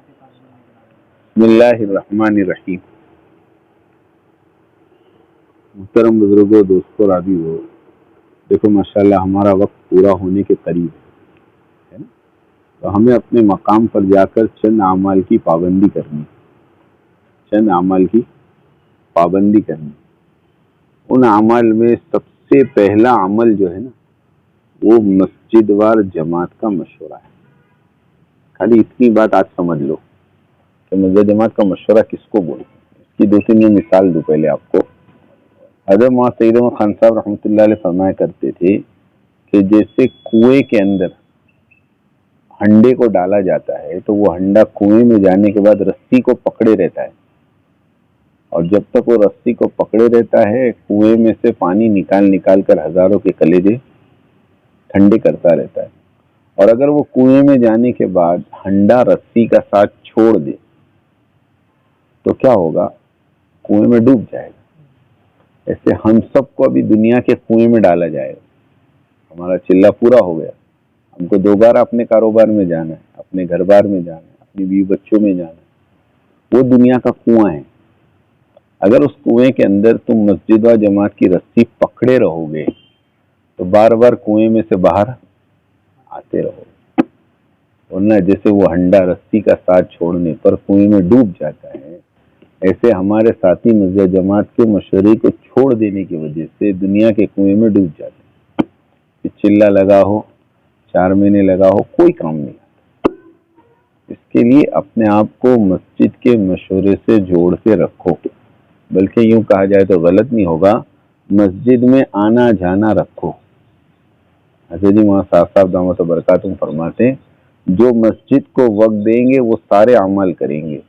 بسم اللہ الرحمن الرحیم۔ محترم بزرگوں، دوستوں، رابی ہو، دیکھو ماشاءاللہ ہمارا وقت پورا ہونے کے قریب ہے نا، تو ہمیں اپنے مقام پر جا کر چند اعمال کی پابندی کرنی، ان اعمال میں سب سے پہلا عمل جو ہے نا وہ مسجد وار جماعت کا مشورہ ہے۔ خالی اتنی بات آج سمجھ لو کہ مسجد جماعت کا مشورہ کس کو بولتے ہیں۔ اس کی دو تین میں مثال دوں پہلے آپ کو۔ حضرت مولانا سید احمد خان صاحب رحمۃ اللہ علیہ فرمایا کرتے تھے کہ جیسے کنویں کے اندر ہنڈے کو ڈالا جاتا ہے تو وہ ہنڈا کنویں میں جانے کے بعد رسی کو پکڑے رہتا ہے، اور جب تک وہ رسی کو پکڑے رہتا ہے کنویں میں سے پانی نکال کر ہزاروں کے کلیجے ٹھنڈے کرتا رہتا ہے، اور اگر وہ کنویں میں جانے کے بعد ہنڈا رسی کا ساتھ چھوڑ دے تو کیا ہوگا؟ کنویں میں ڈوب جائے گا۔ ایسے ہم سب کو ابھی دنیا کے کنویں میں ڈالا جائے گا۔ ہمارا چلہ پورا ہو گیا، ہم کو دوبارہ اپنے کاروبار میں جانا ہے، اپنے گھر بار میں جانا ہے، اپنی بیوی بچوں میں جانا ہے۔ وہ دنیا کا کنواں ہے۔ اگر اس کنویں کے اندر تم مسجد و جماعت کی رسی پکڑے رہو گے تو بار بار کنویں میں سے باہر آتے رہو گے، ورنہ جیسے وہ ہنڈا رسی کا ساتھ چھوڑنے پر کنویں میں ڈوب جاتا ہے، ایسے ہمارے ساتھی مسجد جماعت کے مشورے کو چھوڑ دینے کی وجہ سے دنیا کے کنویں میں ڈوب جاتے ہیں۔ چلہ لگا ہو، 4 مہینے لگا ہو، کوئی کام نہیں آتا۔ اس کے لیے اپنے آپ کو مسجد کے مشورے سے جوڑ کے رکھو، بلکہ یوں کہا جائے تو غلط نہیں ہوگا، مسجد میں آنا جانا رکھو۔ حضرت جی وہاں صاحب دامت برکاتہم فرماتے ہیں جو مسجد کو وقت دیں گے وہ سارے اعمال کریں گے،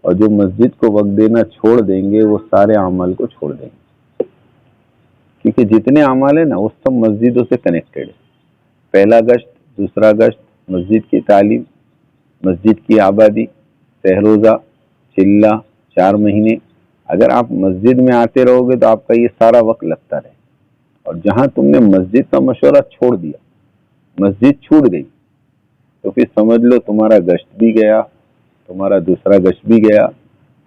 اور جو مسجد کو وقت دینا چھوڑ دیں گے وہ سارے اعمال کو چھوڑ دیں گے، کیونکہ جتنے اعمال ہیں نا وہ سب مسجدوں سے کنیکٹڈ ہے۔ پہلا گشت، دوسرا گشت، مسجد کی تعلیم، مسجد کی آبادی، سہروزہ، چلہ، 4 مہینے، اگر آپ مسجد میں آتے رہو گے تو آپ کا یہ سارا وقت لگتا رہے، اور جہاں تم نے مسجد کا مشورہ چھوڑ دیا، مسجد چھوٹ گئی، تو پھر سمجھ لو تمہارا گشت بھی گیا، تمہارا دوسرا گشت بھی گیا،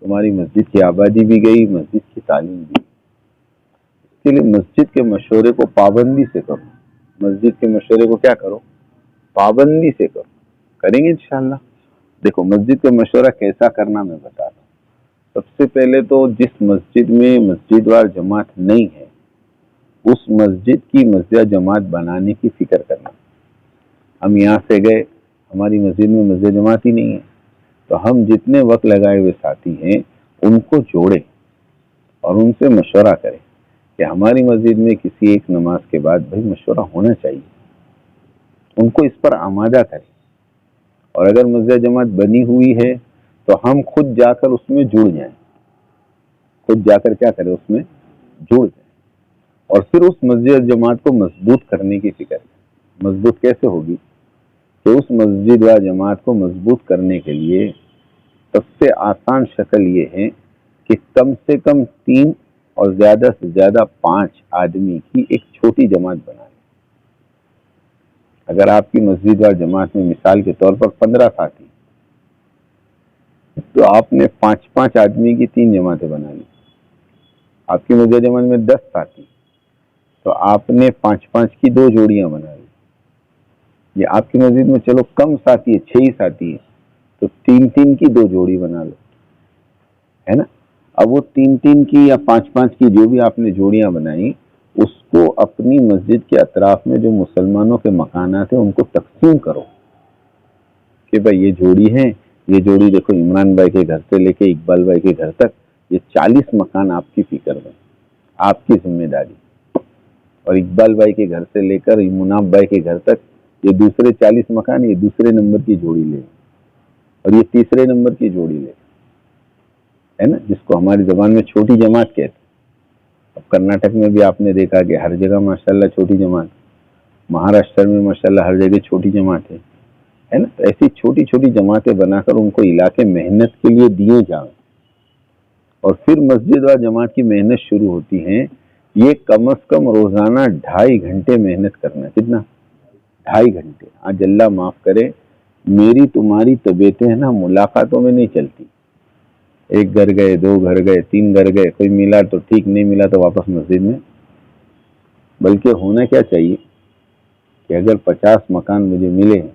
تمہاری مسجد کی آبادی بھی گئی، مسجد کی تعلیم بھی۔ اس کے لیے مسجد کے مشورے کو پابندی سے کرو، مسجد کے مشورے کو کیا کرو؟ پابندی سے کرو، کریں گے انشاءاللہ۔ دیکھو مسجد کا مشورہ کیسا کرنا میں بتا رہا ہوں۔ سب سے پہلے تو جس مسجد میں مسجد وار جماعت نہیں ہے اس مسجد کی مسجد جماعت بنانے کی فکر کرنا۔ ہم یہاں سے گئے، ہماری مسجد میں مسجد جماعت ہی نہیں ہے، تو ہم جتنے وقت لگائے ہوئے ساتھی ہیں ان کو جوڑیں اور ان سے مشورہ کریں کہ ہماری مسجد میں کسی ایک نماز کے بعد بھائی مشورہ ہونا چاہیے، ان کو اس پر آمادہ کریں۔ اور اگر مسجد جماعت بنی ہوئی ہے تو ہم خود جا کر اس میں جڑ جائیں، خود جا کر کیا کریں؟ اس میں جڑ جائیں، اور پھر اس مسجد جماعت کو مضبوط کرنے کی فکر کریں۔ مضبوط کیسے ہوگی؟ کہ اس مسجد و جماعت کو مضبوط کرنے کے لیے سب سے آسان شکل یہ ہے کہ کم سے کم 3 اور زیادہ سے زیادہ 5 آدمی کی ایک چھوٹی جماعت بنا لیں۔ اگر آپ کی مسجد و جماعت میں مثال کے طور پر 15 ساتھی تو آپ نے 5 آدمی کی 3 جماعتیں بنا لی۔ آپ کی مسجد جماعت میں 10 ساتھی تو آپ نے 5 کی 2 جوڑیاں بنا لی۔ یہ آپ کی مسجد میں چلو کم ساتھی ہے، 6 ہی ساتھی ہے، تو 3 کی 2 جوڑی بنا لو، ہے نا۔ اب وہ 3 کی یا 5 کی جو بھی آپ نے جوڑیاں بنائی اس کو اپنی مسجد کے اطراف میں جو مسلمانوں کے مکانات ہیں ان کو تقسیم کرو کہ بھائی یہ جوڑی ہے، یہ جوڑی دیکھو عمران بھائی کے گھر سے لے کے اقبال بھائی کے گھر تک یہ 40 مکان آپ کی فکر میں، آپ کی ذمہ داری، اور اقبال بھائی کے گھر سے لے کر مناب بھائی کے گھر تک یہ دوسرے 40 مکان یہ دوسرے نمبر کی جوڑی لے، اور یہ تیسرے نمبر کی جوڑی لے، ہے نا، جس کو ہماری زبان میں چھوٹی جماعت کہتے ہیں۔ اب کرناٹک میں بھی آپ نے دیکھا کہ ہر جگہ ماشاءاللہ چھوٹی جماعت، مہاراشٹر میں ماشاءاللہ ہر جگہ چھوٹی جماعت ہے نا۔ ایسی چھوٹی چھوٹی جماعتیں بنا کر ان کو علاقے محنت کے لیے دیے جائیں، اور پھر مسجد و جماعت کی محنت شروع ہوتی ہیں۔ یہ کم از کم روزانہ 2.5 گھنٹے محنت کرنا۔ کتنا؟ 2.5 گھنٹے۔ آج اللہ معاف کرے میری تمہاری طبیعتیں ہیں نا ملاقاتوں میں نہیں چلتی. ایک گھر گئے، دو گھر گئے، تین گھر گئے، کوئی ملا تو ٹھیک، نہیں ملا تو واپس مسجد میں. بلکہ ہونا کیا چاہیے کہ اگر 50 مکان مجھے ملے ہیں،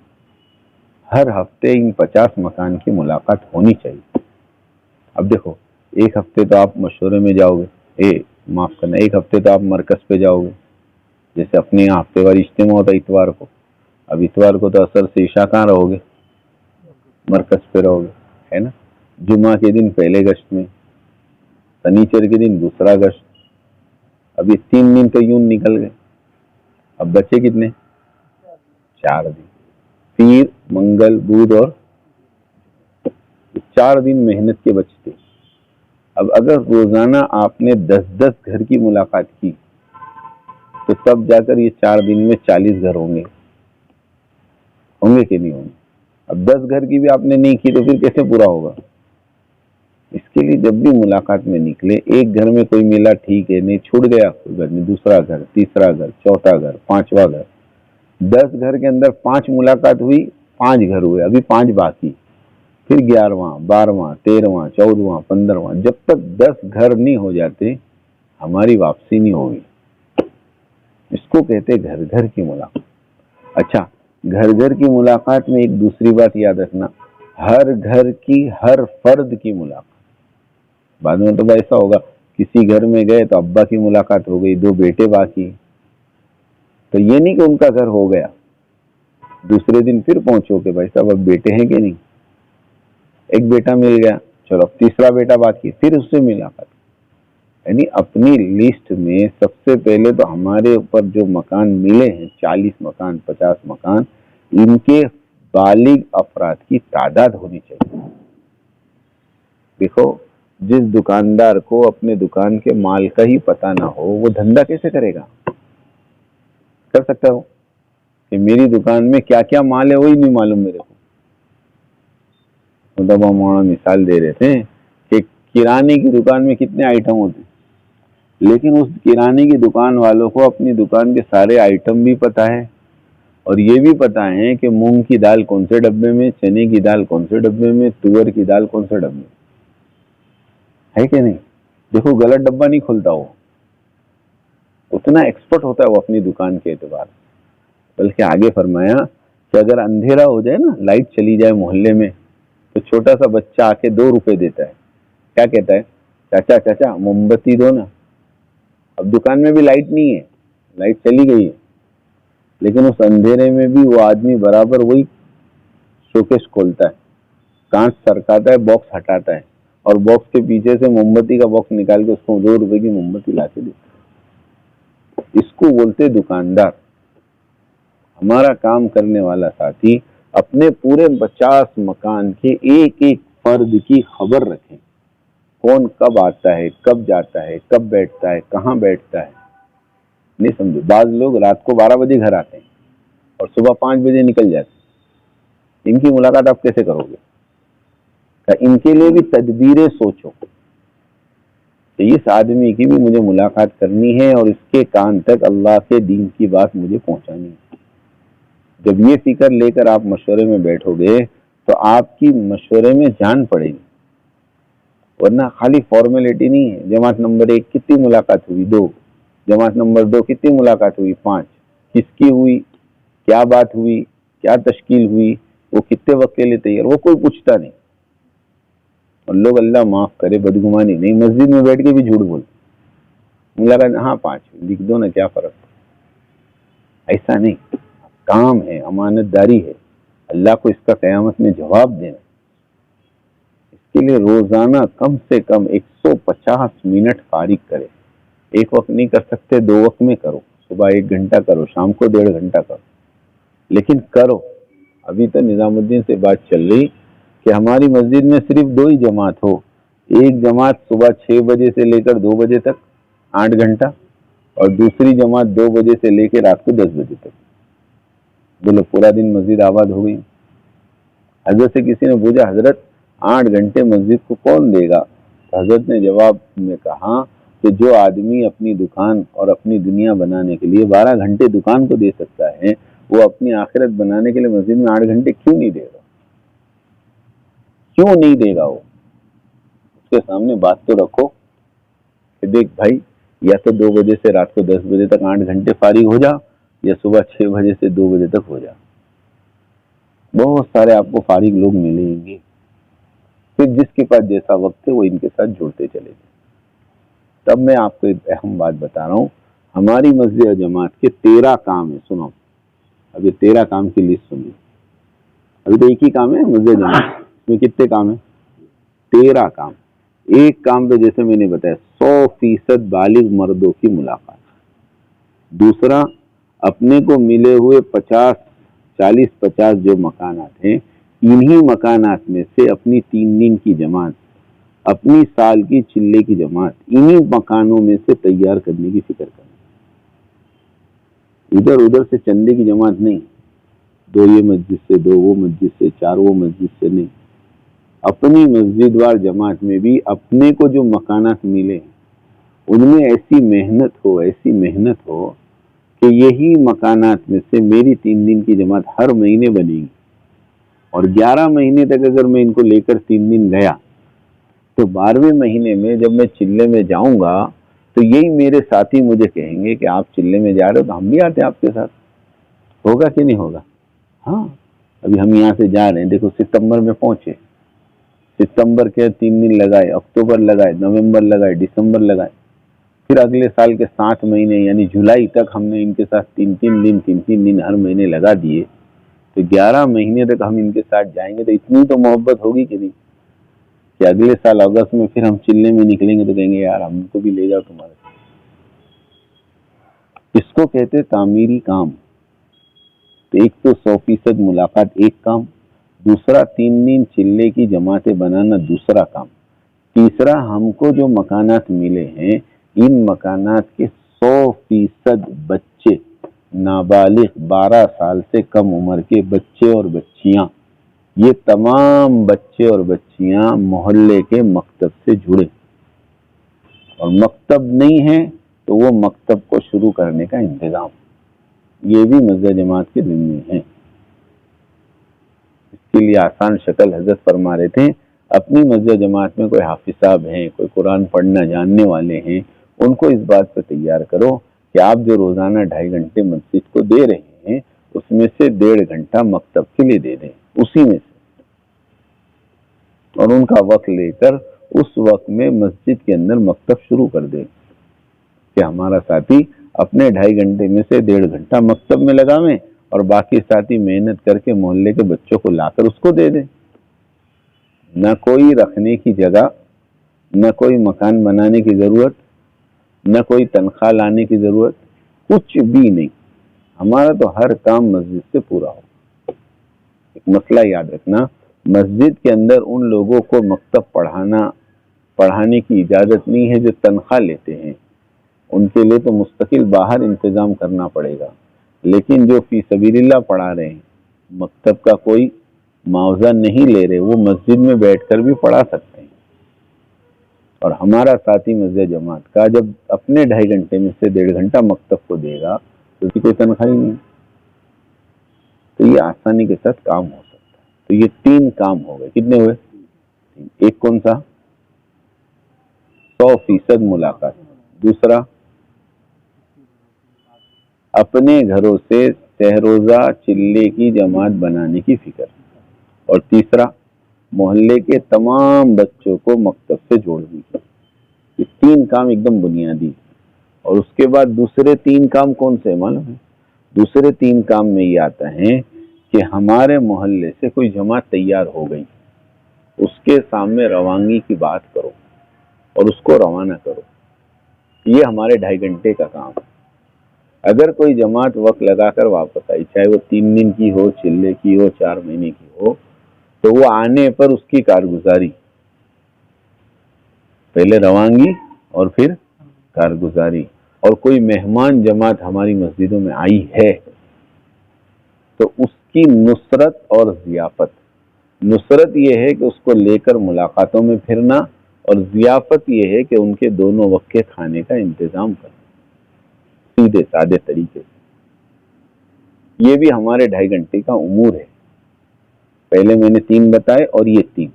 ہر ہفتے ان 50 مکان کی ملاقات ہونی چاہیے. اب دیکھو، ایک ہفتے تو آپ مشورے میں جاؤ گے، معاف کرنا، ایک ہفتے تو آپ مرکز پہ جاؤ گے. جیسے اپنے یہاں ہفتے واری اجتماع ہوتا ہے اتوار کو، اب اتوار کو تو اثر سے عشاء کہاں رہو گے؟ مرکز پہ رہو گے، ہے نا. جمعہ کے دن پہلے گشت میں، سنیچر کے دن دوسرا گشت. اب یہ 3 دن تو یوں نکل گئے. اب بچے کتنے؟ 4 دن. پیر، منگل، بدھ اور 4 دن محنت کے بچتے. اب اگر روزانہ آپ نے 10 گھر کی ملاقات کی تو تب جا کر یہ 4 دن میں 40 گھر ہوں گے کہ نہیں ہوں گے؟ اب 10 گھر کی بھی آپ نے نہیں کی تو پھر کیسے پورا ہوگا؟ اس کے لیے جب بھی ملاقات میں نکلے، ایک گھر میں کوئی ملا ٹھیک ہے، نہیں چھوٹ گیا کوئی گھر میں، دوسرا گھر، تیسرا گھر، چوتھا گھر، 5واں گھر. 10 گھر کے اندر 5 ملاقات ہوئی، 5 گھر ہوئے، ابھی 5 باقی. پھر 11واں، 12واں، 13واں، 14واں، 15واں، جب تک 10 گھر نہیں ہو جاتے ہماری واپسی نہیں ہوگی. اس کو کہتے گھر گھر کی ملاقات. اچھا، گھر گھر کی ملاقات میں ایک دوسری بات یاد رکھنا، ہر گھر کی ہر فرد کی ملاقات. بعد میں تو ایسا ہوگا کسی گھر میں گئے تو ابا کی ملاقات ہو گئی، 2 بیٹے باقی، تو یہ نہیں کہ ان کا گھر ہو گیا. دوسرے دن پھر پہنچو کہ بھائی صاحب اب بیٹے ہیں کہ نہیں. ایک بیٹا مل گیا، چلو اب تیسرا بیٹا باقی، پھر اس سے ملاقات. یعنی اپنی لسٹ میں سب سے پہلے تو ہمارے اوپر جو مکان ملے ہیں 40 مکان، 50 مکان، ان کے بالغ افراد کی تعداد ہونی چاہیے. دیکھو، جس دکاندار کو اپنے دکان کے مال کا ہی پتہ نہ ہو وہ دھندا کیسے کرے گا؟ کر سکتا ہو کہ میری دکان میں کیا کیا مال ہے وہی نہیں معلوم میرے کو. مطلب ہم مثال دے رہے تھے کہ کرانے کی دکان میں کتنے آئٹم ہوتے ہیں، لیکن اس کرانے کی دکان والوں کو اپنی دکان کے سارے آئٹم بھی پتہ ہے، اور یہ بھی پتہ ہے کہ مونگ کی دال کون سے ڈبے میں، چنے کی دال کون سے ڈبے میں، تور کی دال کون سے ڈبے میں، ہے کہ نہیں؟ دیکھو، غلط ڈبہ نہیں کھلتا، وہ اتنا ایکسپرٹ ہوتا ہے وہ اپنی دکان کے اعتبار. بلکہ آگے فرمایا کہ اگر اندھیرا ہو جائے نا، لائٹ چلی جائے محلے میں، تو چھوٹا سا بچہ آ کے 2 روپے دیتا ہے. کیا کہتا ہے؟ چاچا چاچا موم بتی دو نا. اب دکان میں بھی لائٹ نہیں ہے، لائٹ چلی گئی ہے، لیکن اس اندھیرے میں بھی وہ آدمی برابر وہی شوکیس کھولتا ہے، کانچ سرکاتا ہے، باکس ہٹاتا ہے، اور باکس کے پیچھے سے موم بتی کا باکس نکال کے اس کو 2 روپے کی موم بتی لا کے دیتا ہے. اس کو بولتے دکاندار. ہمارا کام کرنے والا ساتھی اپنے پورے 50 مکان کے ایک ایک فرد کی خبر رکھیں. کون کب آتا ہے، کب جاتا ہے، کب بیٹھتا ہے، کہاں بیٹھتا ہے. نہیں سمجھو، بعض لوگ رات کو 12 بجے گھر آتے ہیں اور صبح 5 بجے نکل جاتے ہیں. ان کی ملاقات آپ کیسے کرو گے؟ ان کے لیے بھی تدبیریں سوچو کہ اس آدمی کی بھی مجھے ملاقات کرنی ہے اور اس کے کان تک اللہ کے دین کی بات مجھے پہنچانی ہے. جب یہ فکر لے کر آپ مشورے میں بیٹھو گے تو آپ کی مشورے میں جان پڑے گی. ورنہ خالی فارمیلٹی نہیں ہے. جماعت نمبر 1 کتنی ملاقات ہوئی؟ 2. جماعت نمبر 2 کتنی ملاقات ہوئی؟ 5. کس کی ہوئی؟ کیا بات ہوئی؟ کیا تشکیل ہوئی؟ وہ کتنے وقت کے لیے تیار؟ وہ کوئی پوچھتا نہیں. اور لوگ اللہ معاف کرے بدگمانی نہیں، مسجد میں بیٹھ کے بھی جھوٹ بولتے. ملاقات ہاں 5 لکھ دو نا، کیا فرق؟ ایسا نہیں. کام ہے، امانت داری ہے، اللہ کو اس کا قیامت میں جواب دینا. اس کے لیے روزانہ کم سے کم 150 منٹ فارغ کرے. ایک وقت نہیں کر سکتے، 2 وقت میں کرو. صبح 1 گھنٹہ کرو، شام کو 1.5 گھنٹہ کرو، لیکن کرو. ابھی تو نظام الدین سے بات چل رہی کہ ہماری مسجد میں صرف 2 ہی جماعت ہو. ایک جماعت صبح 6 بجے سے لے کر 2 بجے تک 8 گھنٹہ، اور دوسری جماعت 2 بجے سے لے کے رات کو 10 بجے تک. بولو پورا دن مسجد آباد ہو گئی. حضرت سے کسی نے پوچھا، حضرت 8 گھنٹے مسجد کو کون دے گا؟ حضرت نے جواب میں کہا کہ جو آدمی اپنی دکان اور اپنی دنیا بنانے کے لیے 12 گھنٹے دکان کو دے سکتا ہے، وہ اپنی آخرت بنانے کے لیے مسجد میں 8 گھنٹے کیوں نہیں دے گا؟ کیوں نہیں دے گا وہ؟ اس کے سامنے بات تو رکھو کہ دیکھ بھائی، یا تو 2 بجے سے رات کو 10 بجے تک 8 گھنٹے فارغ ہو جا، یا صبح 6 بجے سے 2 بجے تک ہو جا۔ بہت سارے آپ کو فارغ لوگ ملیں گے، پھر جس کے پاس جیسا وقت ہے وہ ان کے ساتھ جڑتے چلے جائیں۔ تب میں آپ کو ایک اہم بات بتا رہا ہوں، ہماری مسجد جماعت کے 13 کام ہیں۔ سنو، اب یہ 13 کام کی لسٹ سنیے۔ ابھی تو ایک ہی کام ہے مسجد جماعت، اس میں کتنے کام ہیں؟ 13 کام۔ ایک کام تو جیسے میں نے بتایا 100% بالغ مردوں کی ملاقات۔ دوسرا، اپنے کو ملے ہوئے 40-50 جو مکانات ہیں، انہی مکانات میں سے اپنی 3 دن کی جماعت، اپنی سال کی چلے کی جماعت انہی مکانوں میں سے تیار کرنے کی فکر کریں۔ ادھر ادھر سے چندے کی جماعت نہیں، 2 یہ مسجد سے، 2 وہ مسجد سے، 4 وہ مسجد سے نہیں۔ اپنی مسجد وار جماعت میں بھی اپنے کو جو مکانات ملے ان میں ایسی محنت ہو کہ یہی مکانات میں سے میری 3 دن کی جماعت ہر مہینے بنے گی، اور 11 مہینے تک اگر میں ان کو لے کر 3 دن گیا تو 12ویں مہینے میں جب میں چلے میں جاؤں گا تو یہی میرے ساتھی مجھے کہیں گے کہ آپ چلے میں جا رہے ہو تو ہم بھی آتے ہیں آپ کے ساتھ۔ ہوگا کہ نہیں ہوگا؟ ہاں، ابھی ہم یہاں سے جا رہے ہیں، دیکھو ستمبر میں پہنچے، ستمبر کے 3 دن لگائے، اکتوبر لگائے، نومبر لگائے، دسمبر لگائے، پھر اگلے سال کے 7 مہینے یعنی جولائی تک ہم نے ان کے ساتھ 3 دن ہر مہینے لگا دیے، تو 11 مہینے تک ہم ان کے ساتھ جائیں گے تو اتنی تو محبت ہوگی کہ نہیں کہ اگلے سال اگست میں پھر ہم چلنے میں نکلیں گے تو کہیں گے یار ہم کو بھی لے جاؤ تمہارے ساتھ۔ اس کو کہتے تعمیری کام۔ تو ایک تو 100% ملاقات ایک کام، دوسرا 3 دن چلے کی جماعتیں بنانا دوسرا کام، تیسرا ہم کو جو مکانات ملے ہیں ان مکانات کے 100% بچے نابالغ 12 سال سے کم عمر کے بچے اور بچیاں، یہ تمام بچے اور بچیاں محلے کے مکتب سے جڑے، اور مکتب نہیں ہے تو وہ مکتب کو شروع کرنے کا انتظام، یہ بھی مسجد جماعت کے ذمہ ہے۔ اس کے لیے آسان شکل حضرت فرما رہے تھے، اپنی مسجد جماعت میں کوئی حافظ صاحب ہیں، کوئی قرآن پڑھنا جاننے والے ہیں، ان کو اس بات پہ تیار کرو کہ آپ جو روزانہ 2.5 گھنٹے مسجد کو دے رہے ہیں اس میں سے 1.5 گھنٹہ مکتب کے لیے دے دیں، اسی میں سے، اور ان کا وقت لے کر اس وقت میں مسجد کے اندر مکتب شروع کر دیں کہ ہمارا ساتھی اپنے 2.5 گھنٹے میں سے 1.5 گھنٹہ مکتب میں لگاویں اور باقی ساتھی محنت کر کے محلے کے بچوں کو لا کر اس کو دے دیں۔ نہ کوئی رکھنے کی جگہ، نہ کوئی مکان بنانے کی ضرورت، نہ کوئی تنخواہ لانے کی ضرورت، کچھ بھی نہیں، ہمارا تو ہر کام مسجد سے پورا ہو۔ ایک مسئلہ یاد رکھنا، مسجد کے اندر ان لوگوں کو مکتب پڑھانے کی اجازت نہیں ہے جو تنخواہ لیتے ہیں، ان کے لیے تو مستقل باہر انتظام کرنا پڑے گا، لیکن جو فی سبیل اللہ پڑھا رہے ہیں، مکتب کا کوئی معاوضہ نہیں لے رہے، وہ مسجد میں بیٹھ کر بھی پڑھا سکتے ہیں۔ اور ہمارا ساتھی مسجد جماعت کا جب اپنے 2.5 گھنٹے میں سے 1.5 گھنٹہ مکتب کو دے گا تو اس کی کوئی تنخواہ ہی نہیں، تو یہ آسانی کے ساتھ کام ہو سکتا ہے۔ تو یہ 3 کام ہو گئے، کتنے ہوئے؟ ایک کون سا؟ 100% ملاقات، دوسرا اپنے گھروں سے سہروزہ چلے کی جماعت بنانے کی فکر، اور تیسرا محلے کے تمام بچوں کو مکتب سے جوڑنے کی۔ یہ 3 کام ایک دم بنیادی، اور اس کے بعد دوسرے 3 کام کون سے معلوم ہے؟ دوسرے 3 کام میں یہ آتا ہے کہ ہمارے محلے سے کوئی جماعت تیار ہو گئی، اس کے سامنے روانگی کی بات کرو اور اس کو روانہ کرو، یہ ہمارے 2.5 گھنٹے کا کام ہے۔ اگر کوئی جماعت وقت لگا کر واپس آئی، چاہے وہ 3 دن کی ہو، چلے کی ہو، 4 مہینے کی ہو، تو وہ آنے پر اس کی کارگزاری، پہلے روانگی اور پھر کارگزاری، اور کوئی مہمان جماعت ہماری مسجدوں میں آئی ہے تو اس کی نصرت اور ضیافت۔ نصرت یہ ہے کہ اس کو لے کر ملاقاتوں میں پھرنا، اور ضیافت یہ ہے کہ ان کے دونوں وقت کے کھانے کا انتظام کرنا، سیدھے سادے طریقے سے۔ یہ بھی ہمارے 2.5 گھنٹے کا امور ہے۔ پہلے میں نے 3 بتائے اور یہ 3۔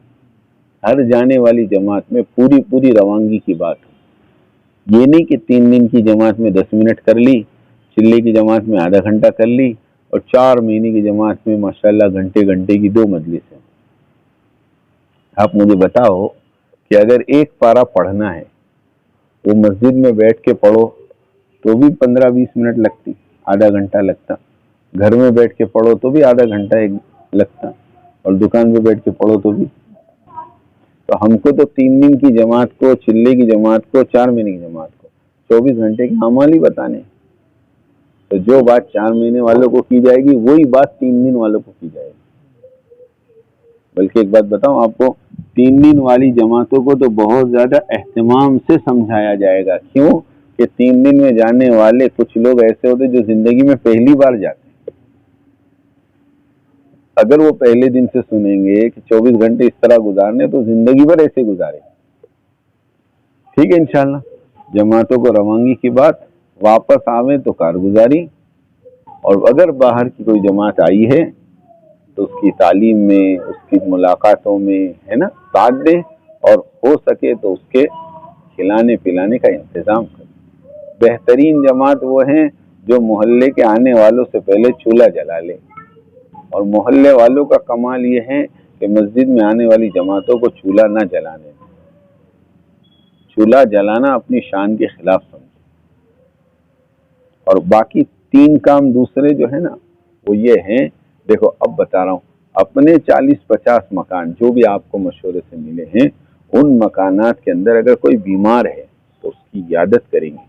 ہر جانے والی جماعت میں پوری پوری روانگی کی بات ہو. یہ نہیں کہ 3 دن کی جماعت میں 10 منٹ کر لی، چلے کی جماعت میں آدھا گھنٹہ کر لی، اور 4 مہینے کی جماعت میں ماشاءاللہ گھنٹے گھنٹے کی 2 مجلس ہیں. آپ مجھے بتاؤ کہ اگر ایک پارہ پڑھنا ہے وہ مسجد میں بیٹھ کے پڑھو تو بھی 15-20 منٹ لگتی، آدھا گھنٹہ لگتا. گھر میں بیٹھ کے پڑھو تو بھی آدھا گھنٹہ لگتا، اور دکان پہ بیٹھ کے پڑھو تو بھی. تو ہم کو تو 3 دن کی جماعت کو، چلے کی جماعت کو، 4 مہینے کی جماعت کو 24 گھنٹے کے اعمال ہی بتانے. تو جو بات 4 مہینے والوں کو کی جائے گی وہی بات 3 دن والوں کو کی جائے گی. بلکہ ایک بات بتاؤں آپ کو، 3 دن والی جماعتوں کو تو بہت زیادہ اہتمام سے سمجھایا جائے گا. کیوں کہ 3 دن میں جانے والے کچھ لوگ ایسے ہوتے جو زندگی میں پہلی بار جاتے ہیں. اگر وہ پہلے دن سے سنیں گے کہ 24 گھنٹے اس طرح گزارنے تو زندگی بھر ایسے گزارے. ٹھیک ہے انشاءاللہ. جماعتوں کو روانگی کی بات، واپس آویں تو کارگزاری، اور اگر باہر کی کوئی جماعت آئی ہے تو اس کی تعلیم میں، اس کی ملاقاتوں میں ہے نا ساتھ دیں، اور ہو سکے تو اس کے کھلانے پلانے کا انتظام کریں. بہترین جماعت وہ ہیں جو محلے کے آنے والوں سے پہلے چولہا جلا لے. اور محلے والوں کا کمال یہ ہے کہ مسجد میں آنے والی جماعتوں کو چولہا نہ جلانے. چولہا جلانا اپنی شان کے خلاف سمجھے. اور باقی 3 کام دوسرے جو ہے نا وہ یہ ہیں، دیکھو اب بتا رہا ہوں، اپنے 40-50 مکان جو بھی آپ کو مشورے سے ملے ہیں، ان مکانات کے اندر اگر کوئی بیمار ہے تو اس کی عیادت کریں گے،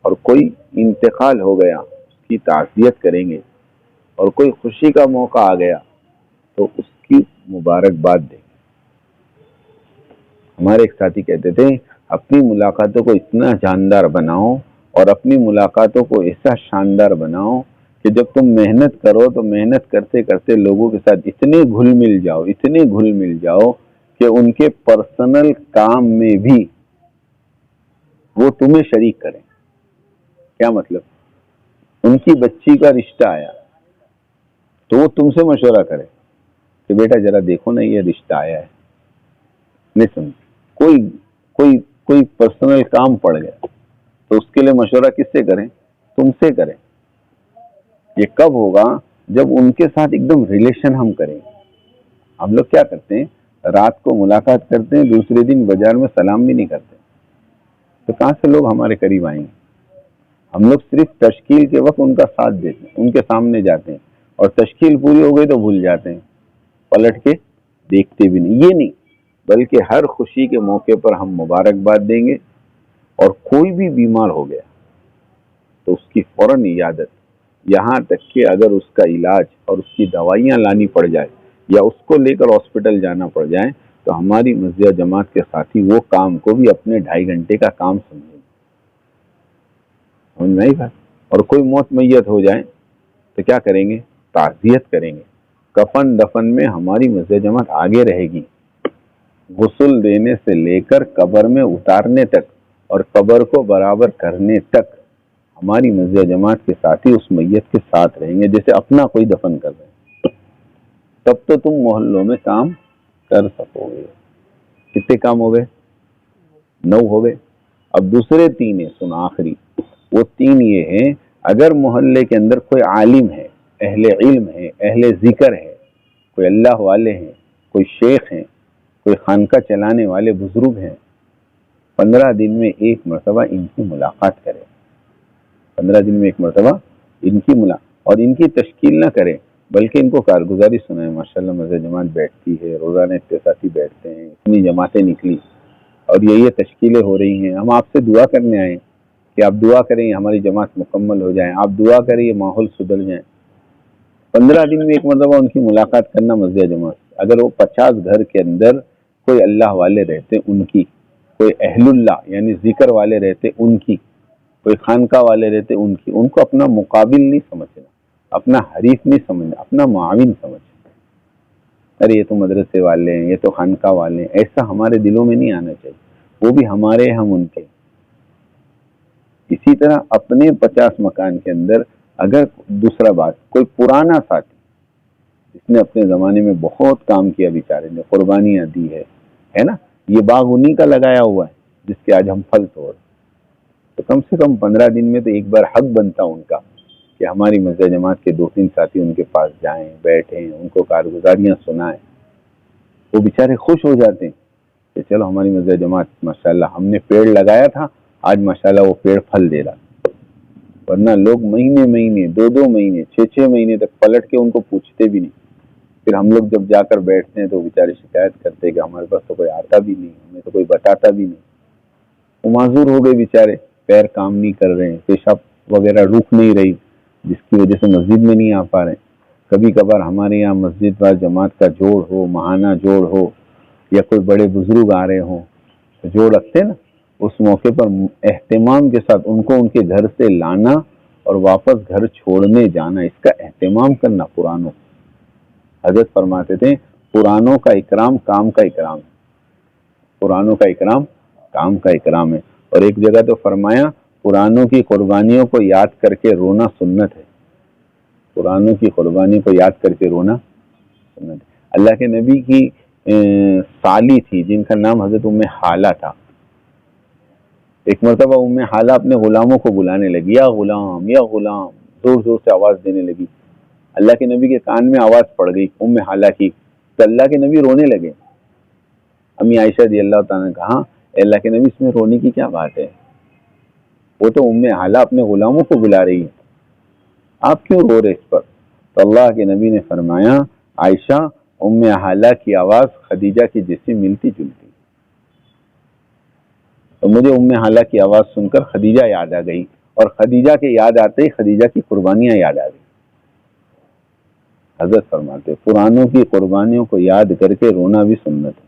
اور کوئی انتقال ہو گیا اس کی تعزیت کریں گے، اور کوئی خوشی کا موقع آ گیا تو اس کی مبارکباد دیں گے. ہمارے ایک ساتھی کہتے تھے اپنی ملاقاتوں کو اتنا شاندار بناؤ، اور اپنی ملاقاتوں کو ایسا شاندار بناؤ کہ جب تم محنت کرو تو محنت کرتے کرتے لوگوں کے ساتھ اتنے گھل مل جاؤ کہ ان کے پرسنل کام میں بھی وہ تمہیں شریک کریں. کیا مطلب؟ ان کی بچی کا رشتہ آیا تو وہ تم سے مشورہ کرے کہ بیٹا ذرا دیکھو نا یہ رشتہ آیا ہے. نہیں سمجھ، کوئی پرسنل کام پڑ گیا تو اس کے لیے مشورہ کس سے کریں؟ تم سے کریں. یہ کب ہوگا؟ جب ان کے ساتھ ایک دم ریلیشن ہم کریں. ہم لوگ کیا کرتے ہیں، رات کو ملاقات کرتے ہیں، دوسرے دن بازار میں سلام بھی نہیں کرتے، تو کہاں سے لوگ ہمارے قریب آئیں گے؟ ہم لوگ صرف تشکیل کے وقت ان کا ساتھ دیتے ہیں، ان کے سامنے جاتے ہیں، اور تشکیل پوری ہو گئی تو بھول جاتے ہیں، پلٹ کے دیکھتے بھی نہیں. یہ نہیں، بلکہ ہر خوشی کے موقع پر ہم مبارکباد دیں گے. اور کوئی بھی بیمار ہو گیا تو اس کی فوراً عیادت، یہاں تک کہ اگر اس کا علاج اور اس کی دوائیاں لانی پڑ جائے یا اس کو لے کر ہاسپٹل جانا پڑ جائے تو ہماری مسجد جماعت کے ساتھی وہ کام کو بھی اپنے 2.5 گھنٹے کا کام سمجھیں گے. سمجھ میں آئی بات؟ اور کوئی موت میت ہو جائے تو کیا کریں گے؟ تعزیت کریں گے. کفن دفن میں ہماری مسجد جماعت آگے رہے گی، غسل دینے سے لے کر قبر میں اتارنے تک اور قبر کو برابر کرنے تک ہماری مسجد جماعت کے ساتھی اس میت کے ساتھ رہیں گے جیسے اپنا کوئی دفن کر رہے ہیں. تب تو تم محلوں میں کام کر سکو گے. کتنے کام ہو گئے؟ 9 ہو گئے. اب دوسرے 3 ہیں، سن آخری. وہ 3 یہ ہیں، اگر محلے کے اندر کوئی عالم ہے، اہل علم ہے، اہل ذکر ہے، کوئی اللہ والے ہیں، کوئی شیخ ہیں، کوئی خانقاہ چلانے والے بزرگ ہیں، 15 دن میں 1 مرتبہ ان کی ملاقات کرے. 15 دن میں 1 مرتبہ ان کی اور ان کی تشکیل نہ کرے بلکہ ان کو کارگزاری سنائے. ماشاءاللہ مسجد جماعت بیٹھتی ہے، روزانہ اتنے ساتھی بیٹھتے ہیں، اتنی جماعتیں نکلی اور یہ تشکیلیں ہو رہی ہیں. ہم آپ سے دعا کرنے آئے کہ آپ دعا کریں ہماری جماعت مکمل ہو جائیں، آپ دعا کریں یہ ماحول سدھر جائیں. 15 دن میں 1 مرتبہ ان کی ملاقات کرنا مسجد جماعت. اگر وہ 50 گھر کے اندر کوئی اللہ والے رہتے ان کی، کوئی اہل اللہ یعنی ذکر والے رہتے ان کی، کوئی خانقاہ والے رہتے ان کی، ان کو اپنا مقابل نہیں سمجھنا، اپنا حریف نہیں سمجھنا، اپنا معاون سمجھنا. ارے یہ تو مدرسے والے ہیں، یہ تو خانقاہ والے ہیں، ایسا ہمارے دلوں میں نہیں آنا چاہیے. وہ بھی ہمارے، ہم ان کے. اسی طرح اپنے 50 مکان کے اندر اگر دوسرا بات کوئی پرانا ساتھی اس نے اپنے زمانے میں بہت کام کیا بیچارے نے، قربانیاں دی ہے نا. یہ باغ انہی کا لگایا ہوا ہے جس کے آج ہم پھل توڑ. تو کم سے کم 15 دن میں تو ایک بار حق بنتا ان کا کہ ہماری مسجد جماعت کے 2-3 ساتھی ان کے پاس جائیں، بیٹھیں، ان کو کارگزاریاں سنائیں. وہ بیچارے خوش ہو جاتے ہیں کہ چلو ہماری مسجد جماعت ماشاءاللہ ہم نے پیڑ لگایا تھا، آج ماشاءاللہ وہ پیڑ پھل دے رہا. ورنہ لوگ مہینے مہینے 2-2 مہینے 6-6 مہینے تک پلٹ کے ان کو پوچھتے بھی نہیں. پھر ہم لوگ جب جا کر بیٹھتے ہیں تو بیچارے شکایت کرتے کہ ہمارے پاس تو کوئی آتا بھی نہیں، ہمیں تو کوئی بتاتا بھی نہیں. وہ معذور ہو گئے بیچارے، پیر کام نہیں کر رہے ہیں، پیشاب وغیرہ رک نہیں رہی جس کی وجہ سے مسجد میں نہیں آ پا رہے. کبھی کبھار ہمارے یہاں مسجد و جماعت کا جوڑ ہو، ماہانہ جوڑ ہو، یا کوئی بڑے بزرگ آ رہے ہوں تو جوڑ رکھتے نا، اس موقع پر اہتمام کے ساتھ ان کو ان کے گھر سے لانا اور واپس گھر چھوڑنے جانا، اس کا اہتمام کرنا پرانوں. حضرت فرماتے تھے پرانوں کا اکرام کام کا اکرام ہے، پرانوں کا اکرام کام کا اکرام ہے. اور ایک جگہ تو فرمایا پرانوں کی قربانیوں کو یاد کر کے رونا سنت ہے. پرانوں کی قربانی کو یاد کر کے رونا سنت ہے. اللہ کے نبی کی سالی تھی جن کا نام حضرت ام حالہ تھا. ایک مرتبہ ام حالہ اپنے غلاموں کو بلانے لگی، یا غلام یا غلام، زور زور سے آواز دینے لگی. اللہ کے نبی کے کان میں آواز پڑ گئی ام حالہ کی، تو اللہ کے نبی رونے لگے. امی عائشہ رضی اللہ تعالیٰ نے کہا اے اللہ کے نبی اس میں رونے کی کیا بات ہے؟ وہ تو ام حالہ اپنے غلاموں کو بلا رہی ہے، آپ کیوں رو رہے اس پر؟ تو اللہ کے نبی نے فرمایا عائشہ ام حالہ کی آواز خدیجہ کی جیسی ملتی جلتی. تو مجھے ام حالہ کی آواز سن کر خدیجہ یاد آ گئی، اور خدیجہ کے یاد آتے ہی خدیجہ کی قربانیاں یاد آ گئی. حضرت فرماتے پرانوں کی قربانیوں کو یاد کر کے رونا بھی سنت ہے.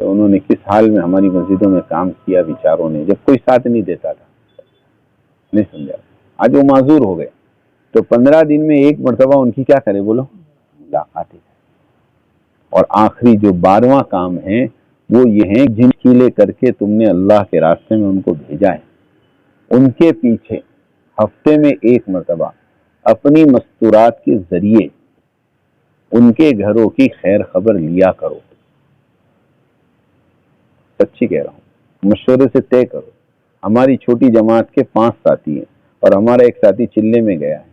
کہ انہوں نے کس حال میں ہماری مسجدوں میں کام کیا بیچاروں نے، جب کوئی ساتھ نہیں دیتا تھا. نہیں سمجھا؟ آج وہ معذور ہو گئے تو 15 دن میں ایک مرتبہ ان کی کیا کرے بولو، ملاقاتیں. اور آخری جو 12واں کام ہے وہ یہ ہیں جن کیلے کر کے تم نے اللہ کے راستے میں ان کو بھیجا ہے، ان کے پیچھے ہفتے میں ایک مرتبہ اپنی مستورات کے ذریعے ان کے گھروں کی خیر خبر لیا کرو. سچی کہہ رہا ہوں، مشورے سے طے کرو. ہماری چھوٹی جماعت کے 5 ساتھی ہیں اور ہمارا ایک ساتھی چلے میں گیا ہے.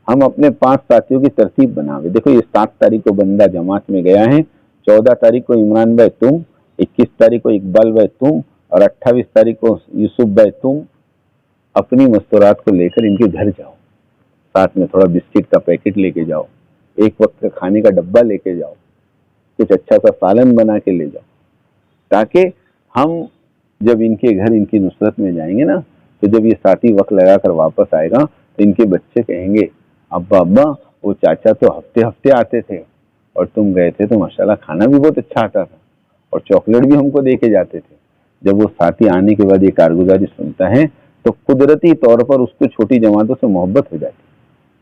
ہم اپنے 5 ساتھیوں کی ترتیب بناوے. دیکھو یہ 7 تاریخ کو بندہ جماعت میں گیا ہے، 14 تاریخ کو عمران بھائی تم، 21 تاریخ کو اقبال بھائی تم، اور 28 تاریخ کو یوسف بھائی تم اپنی مستورات کو لے کر ان کے گھر جاؤ. ساتھ میں تھوڑا بسکٹ کا پیکٹ لے کے جاؤ، ایک وقت کا کھانے کا ڈبہ لے کے جاؤ، کچھ اچھا سا سالن بنا کے لے جاؤ، تاکہ ہم جب ان کے گھر ان کی نصرت میں جائیں گے نا تو جب یہ ساتھی وقت لگا کر واپس آئے گا تو ان کے بچے کہیں گے ابا وہ چاچا تو ہفتے ہفتے آتے تھے اور تم گئے تھے تو ماشاءاللہ کھانا بھی بہت اچھا آتا تھا اور چاکلیٹ بھی ہم کو دے کے جاتے تھے. جب وہ ساتھی آنے کے بعد یہ کارگزاری سنتا ہے تو قدرتی طور پر اس کو چھوٹی جماعتوں سے محبت ہو جاتی ہے،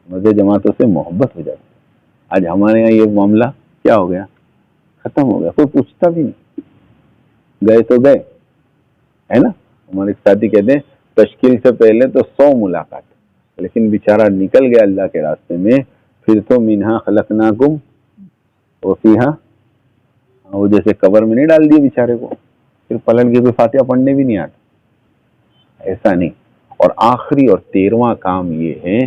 مسجد جماعتوں سے محبت ہو جاتی ہے. آج ہمارے یہاں یہ معاملہ کیا ہو گیا، ختم ہو گیا. کوئی پوچھتا بھی نہیں، گئے تو گئے، ہے نا. ہمارے ساتھی کہتے ہیں تشکیل سے پہلے تو 100 ملاقات، لیکن بیچارہ نکل گیا اللہ کے راستے میں، پھر تو منہا خلقناکم وفیہا، وہ جیسے قبر میں نہیں ڈال دیے بیچارے کو، پھر پلٹ کے کوئی فاتحہ پڑھنے بھی نہیں آتا. ایسا نہیں. اور آخری اور 13واں کام یہ ہے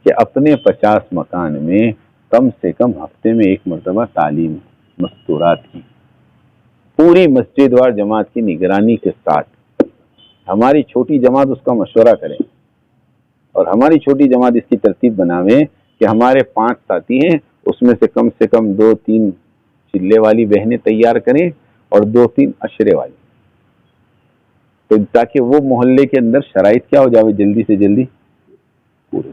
کہ اپنے 50 مکان میں کم سے کم ہفتے میں ایک مرتبہ تعلیم مستورات کی، پوری مسجد وار جماعت کی نگرانی کے ساتھ. ہماری چھوٹی جماعت اس کا مشورہ کرے اور ہماری چھوٹی جماعت اس کی ترتیب بناوے کہ ہمارے 5 ساتھی ہیں، اس میں سے کم 2-3 چلے والی بہنیں تیار کریں اور 2-3 اشرے والی، تو تاکہ وہ محلے کے اندر شرائط کیا ہو جاوے جلدی سے جلدی پورے.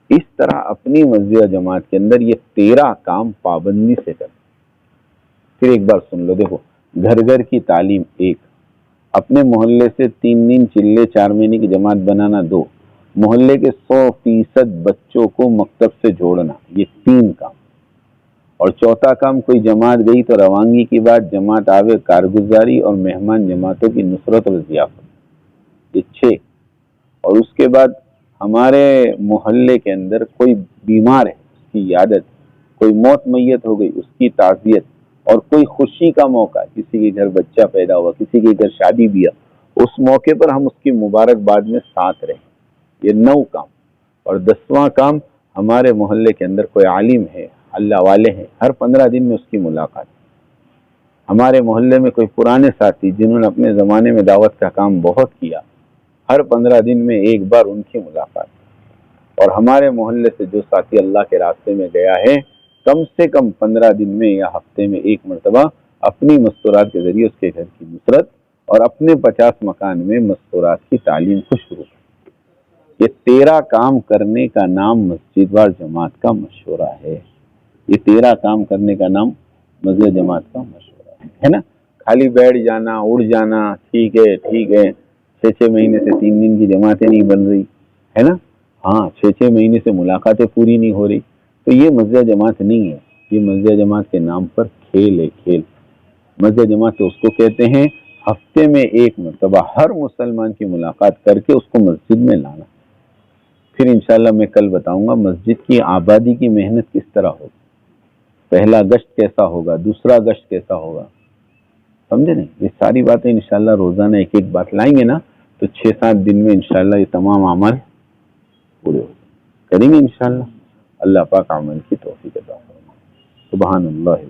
اس طرح اپنی مسجد جماعت کے اندر یہ 13 کام پابندی سے کریں. پھر ایک بار سن لو، دیکھو گھر گھر کی تعلیم 1، اپنے محلے سے 3 چلے 4 مہینے کی جماعت بنانا 2، محلے کے 100% بچوں کو مکتب سے جوڑنا، یہ 3 کام. اور چوتھا کام کوئی جماعت گئی تو روانگی کی بات، جماعت آوے کارگزاری اور مہمان جماعتوں کی نصرت اور ضیافت، یہ 6. اور اس کے بعد ہمارے محلے کے اندر کوئی بیمار ہے اس کی عیادت، کوئی موت میت ہو گئی اس کی تعزیت، اور کوئی خوشی کا موقع، کسی کے گھر بچہ پیدا ہوا، کسی کے گھر شادی بیاہ، اس موقع پر ہم اس کی مبارکباد میں ساتھ رہیں، یہ 9 کام۔ اور 10واں کام، ہمارے محلے کے اندر کوئی عالم ہے، اللہ والے ہیں، ہر 15 دن میں اس کی ملاقات۔ ہمارے محلے میں کوئی پرانے ساتھی جنہوں نے اپنے زمانے میں دعوت کا کام بہت کیا، ہر 15 دن میں ایک بار ان کی ملاقات۔ اور ہمارے محلے سے جو ساتھی اللہ کے راستے میں گیا ہے، کم سے کم 15 دن میں یا ہفتے میں ایک مرتبہ اپنی مستورات کے ذریعے اس کے گھر کی نصرت اور اپنے 50 مکان میں مستورات کی تعلیم کو شروع کر۔ یہ 13 کام کرنے کا نام مسجد وار جماعت کا مشورہ ہے۔ یہ 13 کام کرنے کا نام مسجد جماعت کا مشورہ ہے نا۔ خالی بیٹھ جانا، اڑ جانا، ٹھیک ہے 6 مہینے سے 3 دن کی جماعتیں نہیں بن رہی ہے نا، ہاں 6 مہینے سے ملاقاتیں پوری نہیں ہو رہی، تو یہ مسجد جماعت نہیں ہے۔ یہ مسجد جماعت کے نام پر کھیل ہے، کھیل۔ مسجد جماعت تو اس کو کہتے ہیں ہفتے میں ایک مرتبہ ہر مسلمان کی ملاقات کر کے اس کو مسجد میں لانا۔ پھر انشاءاللہ میں کل بتاؤں گا مسجد کی آبادی کی محنت کس طرح ہوگی، پہلا گشت کیسا ہوگا، دوسرا گشت کیسا ہوگا، سمجھے نہیں؟ یہ ساری باتیں انشاءاللہ روزانہ ایک ایک بات لائیں گے نا، تو 6-7 دن میں انشاءاللہ یہ تمام عمل پورے ہو کریں گے انشاءاللہ۔ اللہ پاک عمل کی توفیق عطا فرمائے۔ سبحان اللہ۔